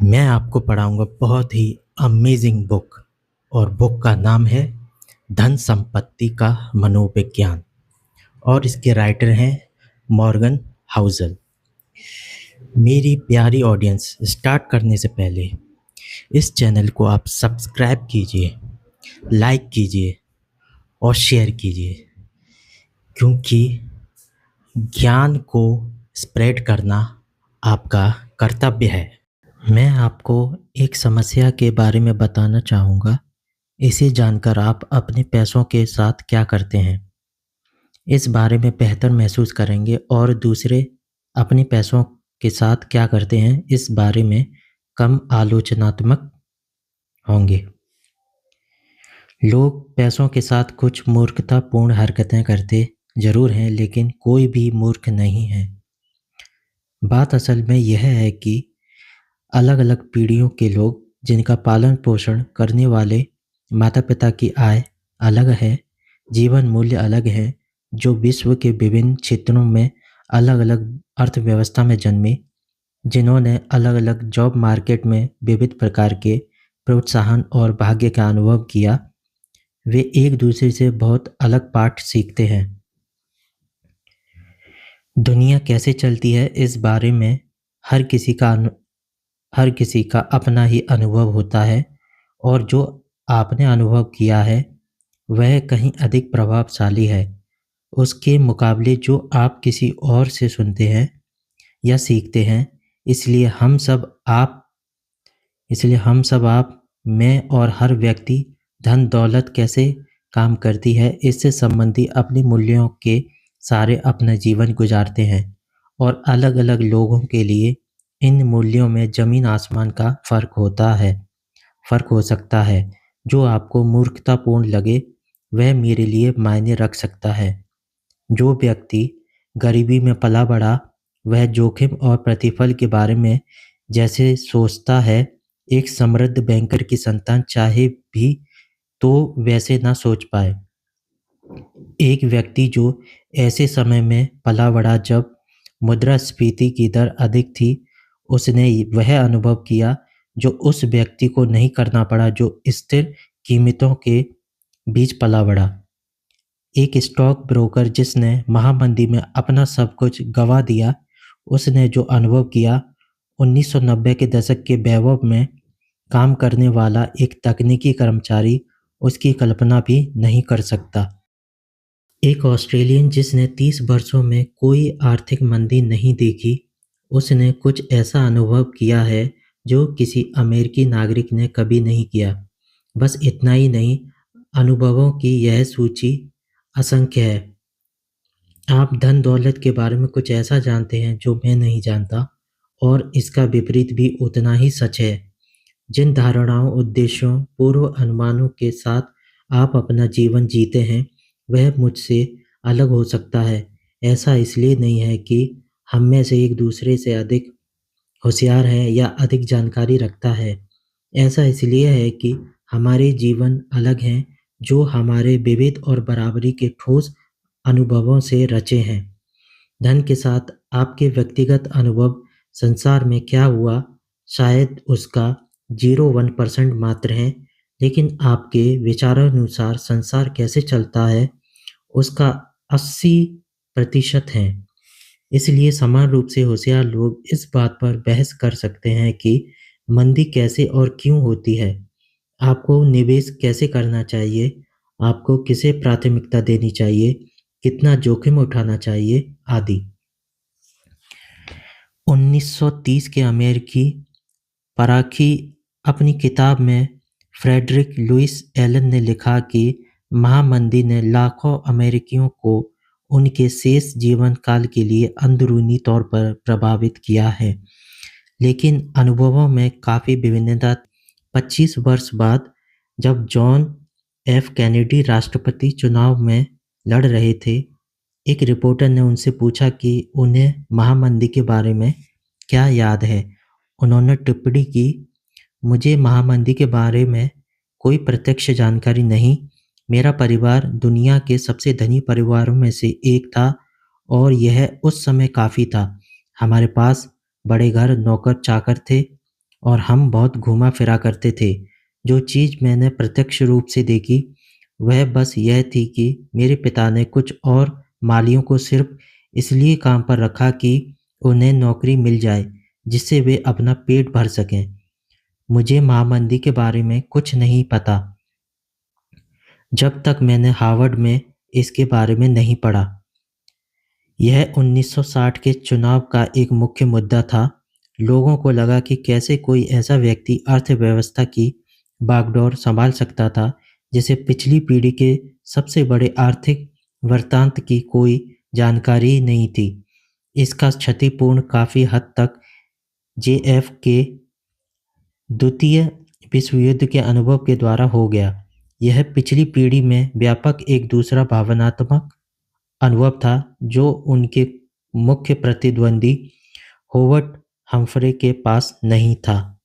मैं आपको पढ़ाऊँगा बहुत ही अमेज़िंग बुक और बुक का नाम है धन संपत्ति का मनोविज्ञान और इसके राइटर हैं मॉर्गन हाउसल। मेरी प्यारी ऑडियंस, स्टार्ट करने से पहले इस चैनल को आप सब्सक्राइब कीजिए, लाइक कीजिए और शेयर कीजिए क्योंकि ज्ञान को स्प्रेड करना आपका कर्तव्य है। मैं आपको एक समस्या के बारे में बताना चाहूँगा। इसे जानकर आप अपने पैसों के साथ क्या करते हैं, इस बारे में बेहतर महसूस करेंगे और दूसरे अपने पैसों के साथ क्या करते हैं, इस बारे में कम आलोचनात्मक होंगे। लोग पैसों के साथ कुछ मूर्खतापूर्ण हरकतें करते ज़रूर हैं, लेकिन कोई भी मूर्ख नहीं है। बात असल में यह है कि अलग-अलग पीढ़ियों के लोग जिनका पालन-पोषण करने वाले माता-पिता की आय अलग है, जीवन मूल्य अलग हैं, जो विश्व के विभिन्न क्षेत्रों में अलग-अलग अर्थव्यवस्था में जन्मे, जिन्होंने अलग-अलग जॉब मार्केट में विविध प्रकार के प्रोत्साहन और भाग्य का अनुभव किया, वे एक-दूसरे से बहुत अलग पाठ सीखते हैं। दुनिया कैसे चलती है, इस बारे में हर किसी का अनु हर किसी का अपना ही अनुभव होता है और जो आपने अनुभव किया है वह कहीं अधिक प्रभावशाली है उसके मुकाबले जो आप किसी और से सुनते हैं या सीखते हैं। इसलिए हम सब आप मैं और हर व्यक्ति धन दौलत कैसे काम करती है इससे संबंधी अपने मूल्यों के सारे अपना जीवन गुजारते हैं और अलग-अलग लोगों के लिए इन मूल्यों में ज़मीन आसमान का फ़र्क हो सकता है। जो आपको मूर्खतापूर्ण लगे वह मेरे लिए मायने रख सकता है। जो व्यक्ति गरीबी में पला बढ़ा वह जोखिम और प्रतिफल के बारे में जैसे सोचता है एक समृद्ध बैंकर की संतान चाहे भी तो वैसे ना सोच पाए। एक व्यक्ति जो ऐसे समय में पला बढ़ा जब मुद्रास्फीति की दर अधिक थी, उसने वह अनुभव किया जो उस व्यक्ति को नहीं करना पड़ा जो स्थिर कीमतों के बीच पला बढ़ा। एक स्टॉक ब्रोकर जिसने महामंदी में अपना सब कुछ गँवा दिया, उसने जो अनुभव किया 1990 के दशक के वैभव में काम करने वाला एक तकनीकी कर्मचारी उसकी कल्पना भी नहीं कर सकता। एक ऑस्ट्रेलियन जिसने 30 वर्षों में कोई आर्थिक मंदी नहीं देखी, उसने कुछ ऐसा अनुभव किया है जो किसी अमेरिकी नागरिक ने कभी नहीं किया। बस इतना ही नहीं, अनुभवों की यह सूची असंख्य है। आप धन दौलत के बारे में कुछ ऐसा जानते हैं जो मैं नहीं जानता और इसका विपरीत भी उतना ही सच है। जिन धारणाओं, उद्देश्यों, पूर्व अनुमानों के साथ आप अपना जीवन जीते हैं, वह मुझसे अलग हो सकता है। ऐसा इसलिए नहीं है कि हम में से एक दूसरे से अधिक होशियार है या अधिक जानकारी रखता है। ऐसा इसलिए है कि हमारे जीवन अलग हैं, जो हमारे विविध और बराबरी के ठोस अनुभवों से रचे हैं। धन के साथ आपके व्यक्तिगत अनुभव संसार में क्या हुआ, शायद उसका 0.1% मात्र है, लेकिन आपके विचारानुसार संसार कैसे चलता है, उसका 80% है। इसलिए समान रूप से होशियार लोग इस बात पर बहस कर सकते हैं कि मंदी कैसे और क्यों होती है, आपको निवेश कैसे करना चाहिए, आपको किसे प्राथमिकता देनी चाहिए, कितना जोखिम उठाना चाहिए, आदि। 1930 के अमेरिकी पराखी अपनी किताब में फ्रेडरिक लुइस एलन ने लिखा कि महामंदी ने लाखों अमेरिकियों को उनके शेष जीवन काल के लिए अंदरूनी तौर पर प्रभावित किया है, लेकिन अनुभवों में काफ़ी विभिन्नता। 25 वर्ष बाद जब जॉन एफ कैनेडी राष्ट्रपति चुनाव में लड़ रहे थे, एक रिपोर्टर ने उनसे पूछा कि उन्हें महामंदी के बारे में क्या याद है। उन्होंने टिप्पणी की, मुझे महामंदी के बारे में कोई प्रत्यक्ष जानकारी नहीं। मेरा परिवार दुनिया के सबसे धनी परिवारों में से एक था और यह उस समय काफ़ी था। हमारे पास बड़े घर, नौकर चाकर थे और हम बहुत घूमा-फिरा करते थे। जो चीज़ मैंने प्रत्यक्ष रूप से देखी, वह बस यह थी कि मेरे पिता ने कुछ और मालियों को सिर्फ़ इसलिए काम पर रखा कि उन्हें नौकरी मिल जाए, जिससे वे अपना पेट भर सकें। मुझे महामंदी के बारे में कुछ नहीं पता, जब तक मैंने हार्वर्ड में इसके बारे में नहीं पढ़ा। यह 1960 के चुनाव का एक मुख्य मुद्दा था। लोगों को लगा कि कैसे कोई ऐसा व्यक्ति अर्थव्यवस्था की बागडोर संभाल सकता था, जिसे पिछली पीढ़ी के सबसे बड़े आर्थिक वृत्तांत की कोई जानकारी ही नहीं थी। इसका क्षतिपूर्ण काफ़ी हद तक जेएफ के द्वितीय विश्व युद्ध के अनुभव के द्वारा हो गया। यह पिछली पीढ़ी में व्यापक एक दूसरा भावनात्मक अनुभव था, जो उनके मुख्य प्रतिद्वंदी होवर्ड हम्फ्रे के पास नहीं था।